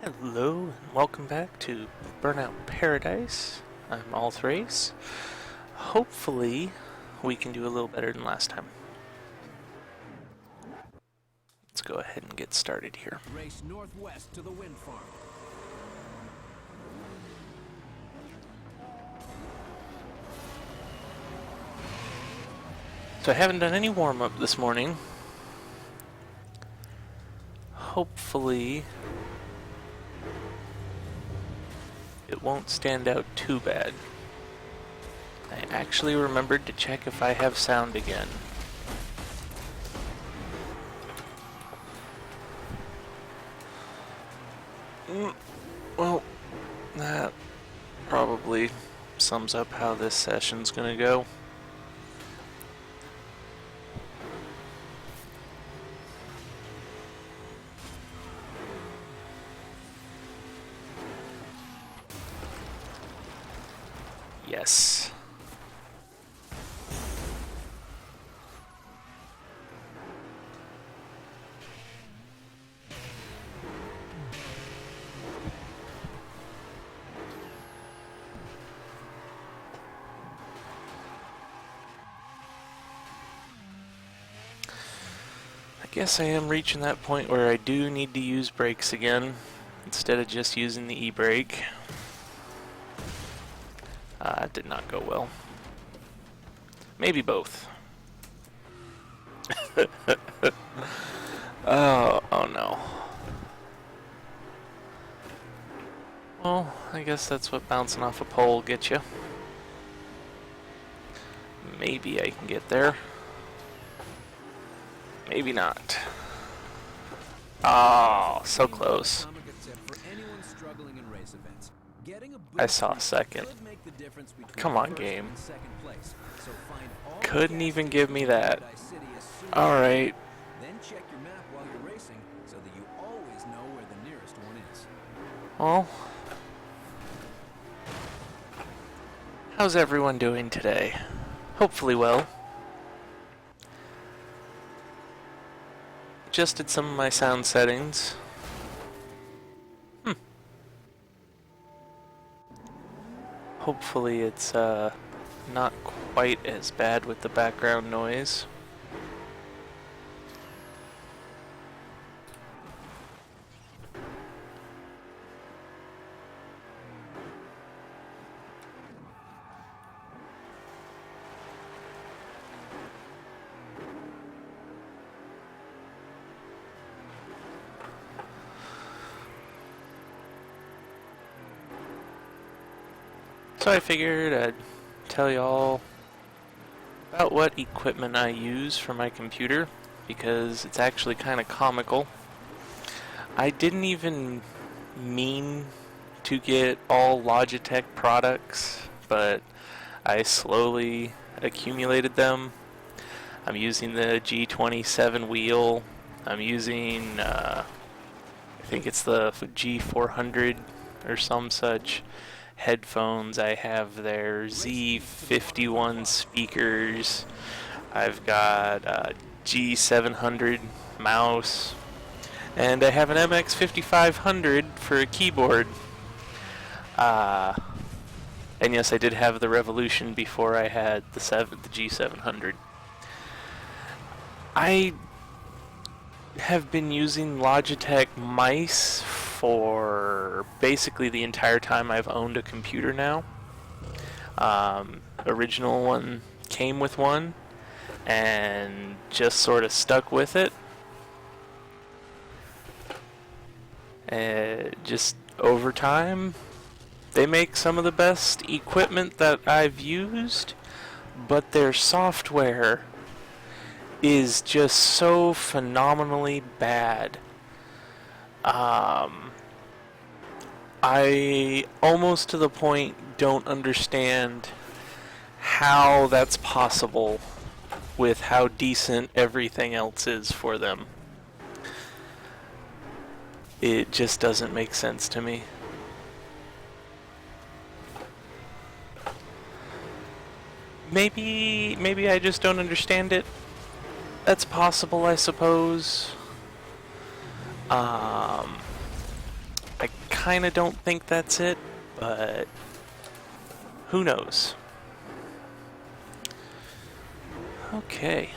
Hello and welcome back to Burnout Paradise. I'm All3ace. Hopefully we can do a little better than last time. Let's go ahead and get started here. Race northwest to the wind farm. So I haven't done any warm-up this morning. Hopefully it won't stand out too bad. I actually remembered to check if I have sound again. Well, that probably sums up how this session's gonna go. Yes. I guess I am reaching that point where I do need to use brakes again instead of just using the e-brake. It did not go well. Maybe both. Oh no. Well, I guess that's what bouncing off a pole gets you. Maybe I can get there. Maybe not. Oh, so close. I saw a second. Come on, game. Couldn't even give me that. Alright. Then check your map while you're racing so that you always know where the nearest one is. Well, how's everyone doing today? Hopefully well. Adjusted some of my sound settings. Hopefully it's not quite as bad with the background noise. So I figured I'd tell y'all about what equipment I use for my computer, because it's actually kind of comical. I didn't even mean to get all Logitech products, but I slowly accumulated them. I'm using the G27 wheel. I'm using, I think it's the G400 or some such headphones. I have their Z51 speakers. I've got a G700 mouse, and I have an MX5500 for a keyboard. And yes, I did have the Revolution before I had the G700. I have been using Logitech mice for basically the entire time I've owned a computer now. Original one came with one and just sort of stuck with it. Just over time, they make some of the best equipment that I've used, but their software is just so phenomenally bad. I almost to the point don't understand how that's possible with how decent everything else is for them. It just doesn't make sense to me. Maybe I just don't understand it. That's possible, I suppose. I kinda don't think that's it, but who knows? Okay.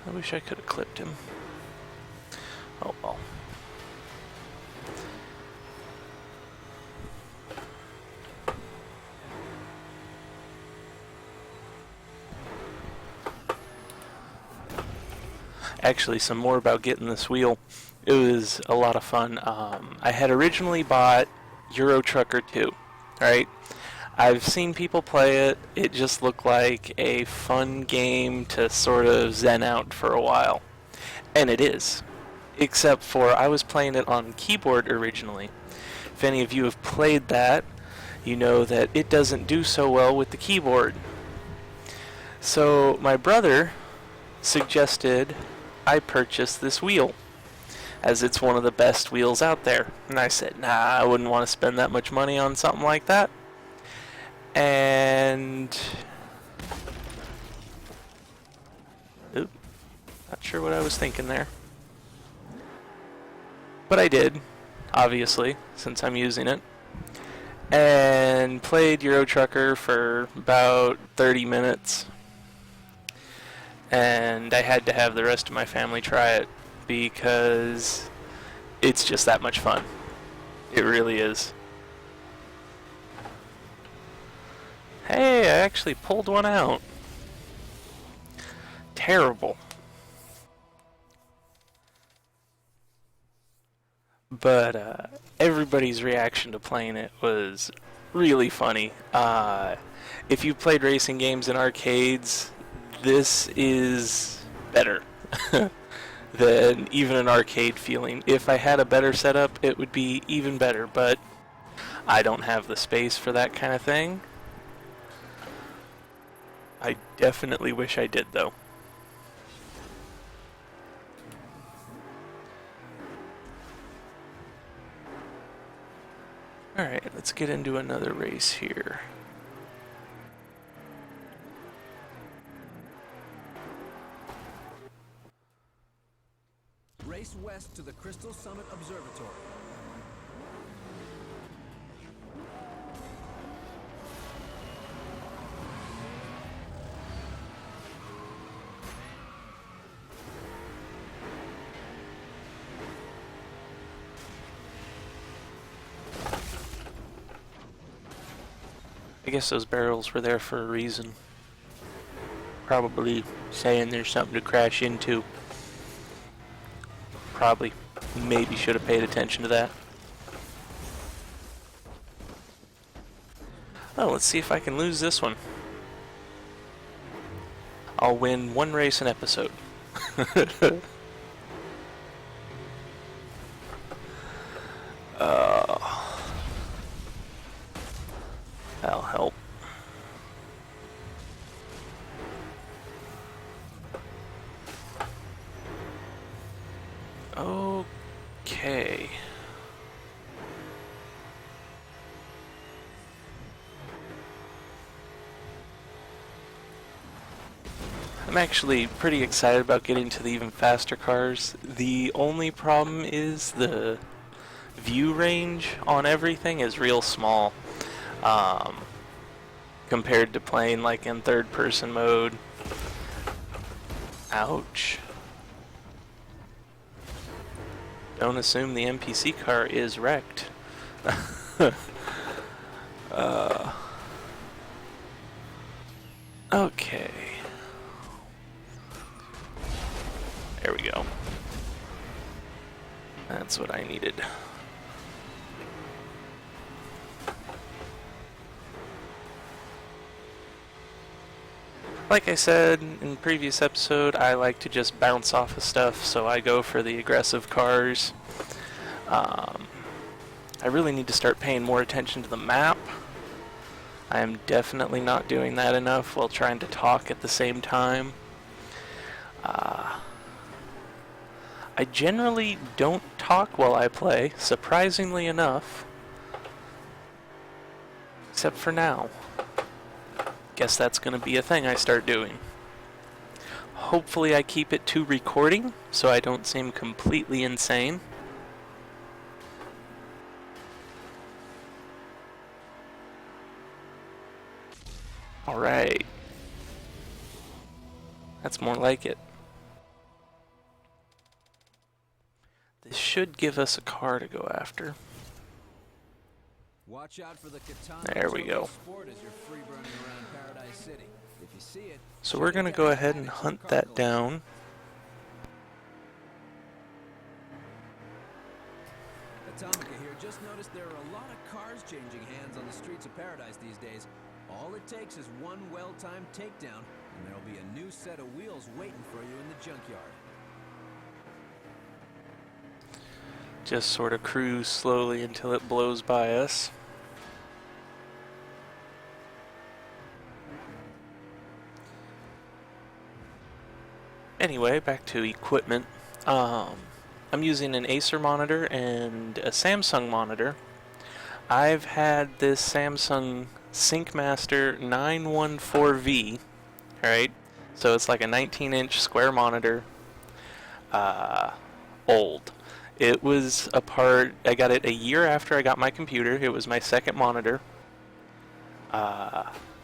I wish I could have clipped him. Oh well. Actually, some more about getting this wheel. It was a lot of fun. I had originally bought Euro Trucker 2, right? I've seen people play it. It just looked like a fun game to sort of zen out for a while. And it is. Except for I was playing it on keyboard originally. If any of you have played that, you know that it doesn't do so well with the keyboard. So my brother suggested I purchase this wheel, as it's one of the best wheels out there. And I said, nah, I wouldn't want to spend that much money on something like that. And oop, not sure what I was thinking there. But I did, obviously, since I'm using it. And played Euro Trucker for about 30 minutes. And I had to have the rest of my family try it because it's just that much fun. It really is. Hey, I actually pulled one out. Terrible. But everybody's reaction to playing it was really funny. If you played racing games in arcades, this is better than even an arcade feeling. If I had a better setup, it would be even better, but I don't have the space for that kind of thing. I definitely wish I did, though. Alright, let's get into another race here. Race west to the Crystal Summit Observatory. I guess those barrels were there for a reason. Probably saying there's something to crash into. Probably, maybe should have paid attention to that. Oh, let's see if I can lose this one. I'll win one race an episode. That'll help. Okay. I'm actually pretty excited about getting to the even faster cars. The only problem is the view range on everything is real small. Compared to playing like in third person mode. Ouch. Don't assume the NPC car is wrecked. Okay. There we go. That's what I needed. Like I said in the previous episode, I like to just bounce off of stuff, so I go for the aggressive cars. I really need to start paying more attention to the map. I am definitely not doing that enough while trying to talk at the same time. I generally don't talk while I play, surprisingly enough. Except for now. Guess that's going to be a thing I start doing. Hopefully I keep it to recording so I don't seem completely insane. Alright. That's more like it. This should give us a car to go after. Watch out for the katana. There we go. Sport as you're free running around Paradise City. If you see it, So we're going to go ahead and hunt that down. Atomica here. Just noticed there are a lot of cars changing hands on the streets of Paradise these days. All it takes is one well-timed takedown, and there'll be a new set of wheels waiting for you in the junkyard. Just sort of cruise slowly until it blows by us. Anyway, back to equipment. I'm using an Acer monitor and a Samsung monitor. I've had this Samsung SyncMaster 914V, alright? So it's like a 19-inch square monitor, old. It was I got it a year after I got my computer. It was my second monitor.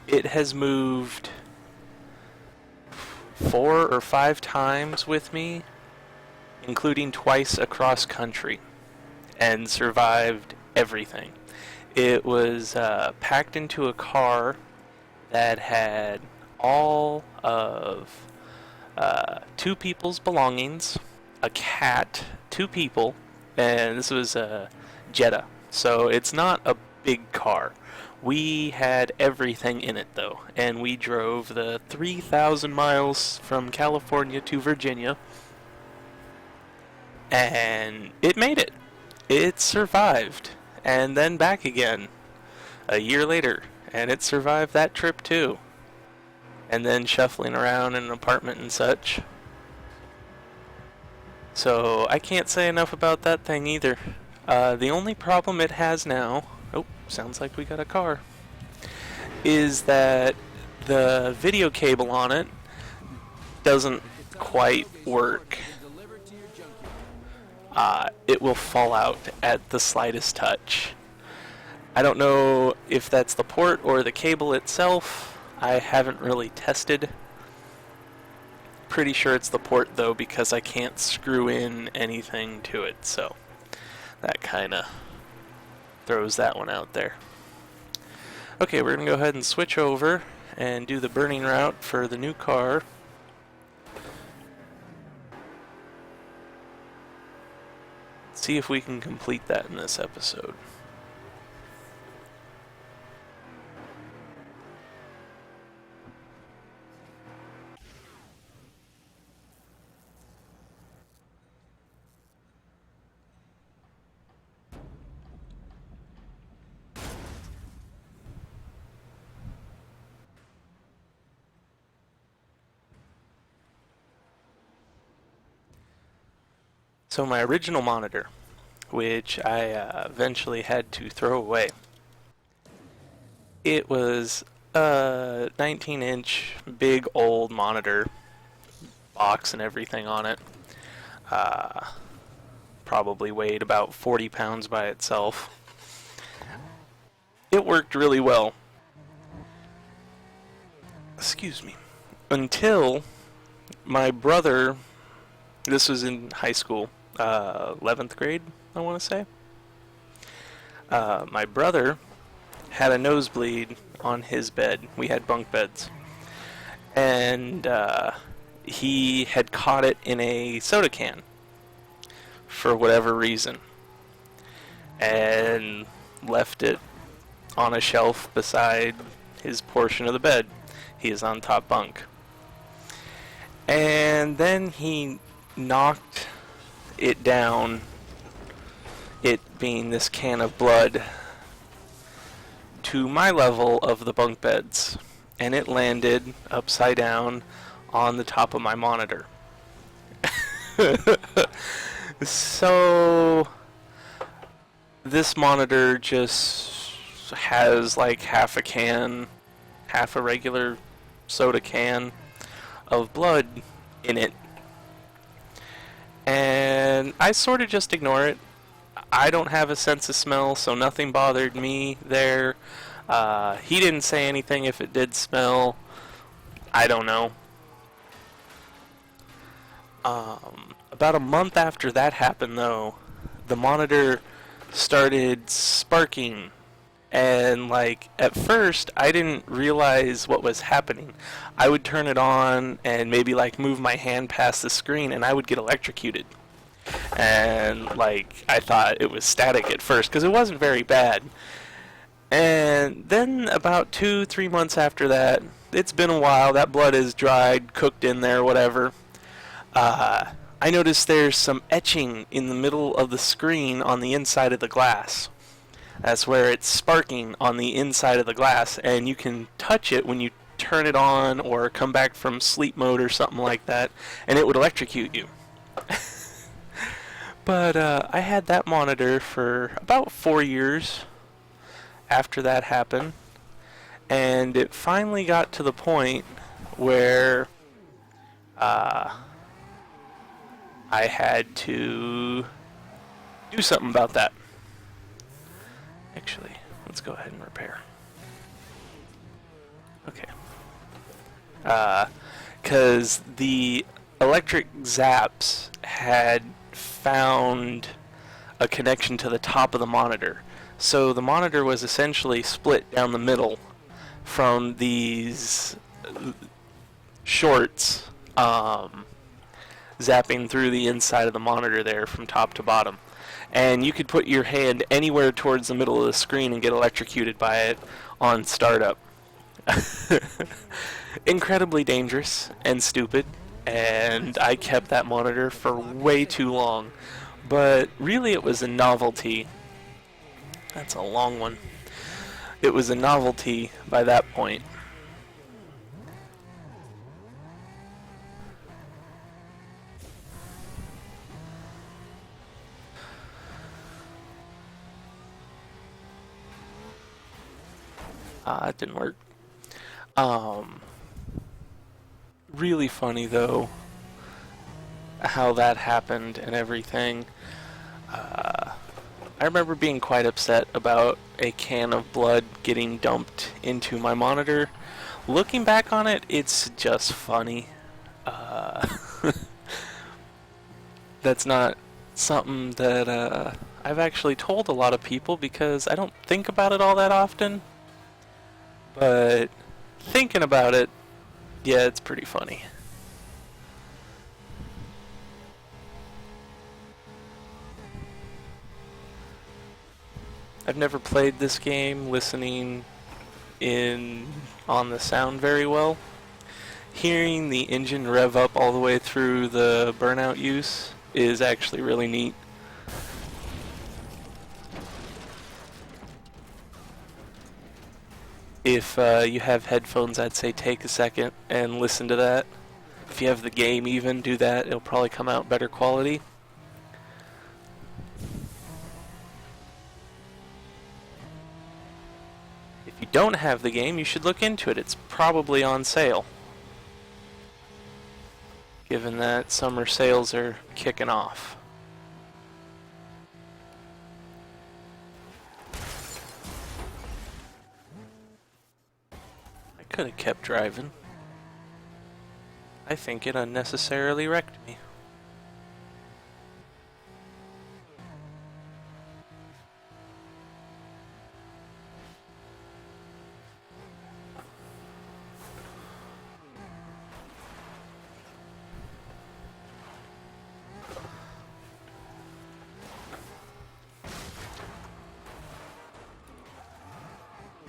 It has moved 4 or 5 times with me, including twice across country, and survived everything. It was packed into a car that had all of 2 people's belongings, a cat, 2 people, and this was a Jetta, so it's not a big car. We had everything in it though, and we drove the 3,000 miles from California to Virginia, and it made it. It survived, and then back again a year later, and it survived that trip too, and then shuffling around in an apartment and such. So I can't say enough about that thing either. The only problem it has now, oh, sounds like we got a car, is that the video cable on it doesn't quite work. It will fall out at the slightest touch. I don't know if that's the port or the cable itself. I haven't really tested. Pretty sure it's the port though, because I can't screw in anything to it, so that kinda throws that one out there. Okay, we're gonna go ahead and switch over and do the burning route for the new car. See if we can complete that in this episode. So my original monitor, which I eventually had to throw away, it was a 19-inch big old monitor, box and everything on it. Probably weighed about 40 pounds by itself. It worked really well. Excuse me. Until my brother, this was in high school, 11th grade, I want to say. My brother had a nosebleed on his bed. We had bunk beds. And he had caught it in a soda can for whatever reason, and left it on a shelf beside his portion of the bed. He is on top bunk. And then he knocked it down, it being this can of blood, to my level of the bunk beds, and it landed upside down on the top of my monitor. So this monitor just has like half a regular soda can of blood in it. And I sort of just ignore it. I don't have a sense of smell, so nothing bothered me there. He didn't say anything if it did smell. I don't know. About a month after that happened, though, the monitor started sparking. And, like, at first, I didn't realize what was happening. I would turn it on and maybe, like, move my hand past the screen, and I would get electrocuted. And, like, I thought it was static at first, because it wasn't very bad. And then about 2-3 months after that, it's been a while, that blood is dried, cooked in there, whatever. I noticed there's some etching in the middle of the screen on the inside of the glass. That's where it's sparking on the inside of the glass, and you can touch it when you turn it on or come back from sleep mode or something like that, and it would electrocute you. But I had that monitor for about 4 years after that happened, and it finally got to the point where I had to do something about that. Actually, let's go ahead and repair. Okay. Because the electric zaps had found a connection to the top of the monitor. So the monitor was essentially split down the middle from these shorts zapping through the inside of the monitor there from top to bottom. And you could put your hand anywhere towards the middle of the screen and get electrocuted by it on startup. Incredibly dangerous and stupid, and I kept that monitor for way too long. But really it was a novelty. That's a long one. It was a novelty by that point. It didn't work. Really funny though, how that happened and everything. I remember being quite upset about a can of blood getting dumped into my monitor. Looking back on it, it's just funny. That's not something that I've actually told a lot of people because I don't think about it all that often. But thinking about it, yeah, it's pretty funny. I've never played this game listening on the sound very well. Hearing the engine rev up all the way through the Burnout use is actually really neat. If you have headphones, I'd say take a second and listen to that. If you have the game even, do that. It'll probably come out better quality. If you don't have the game, you should look into it. It's probably on sale, given that summer sales are kicking off. I could have kept driving. I think it unnecessarily wrecked me.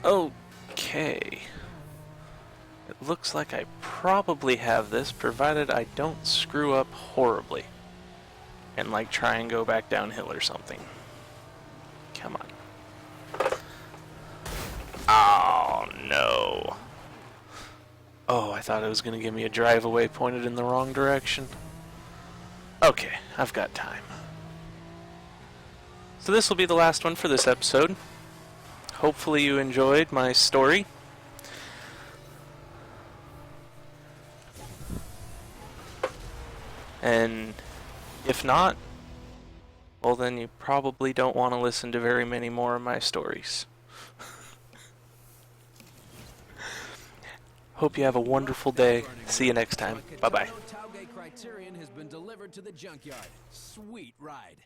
Okay. It looks like I probably have this, provided I don't screw up horribly. And like try and go back downhill or something. Come on. Oh no. Oh, I thought it was going to give me a drive away pointed in the wrong direction. Okay, I've got time. So this will be the last one for this episode. hopefully you enjoyed my story. And if not, well then you probably don't want to listen to very many more of my stories. Hope you have a wonderful day. See you next time. Bye-bye. Criterion has been delivered to the junkyard. Sweet ride.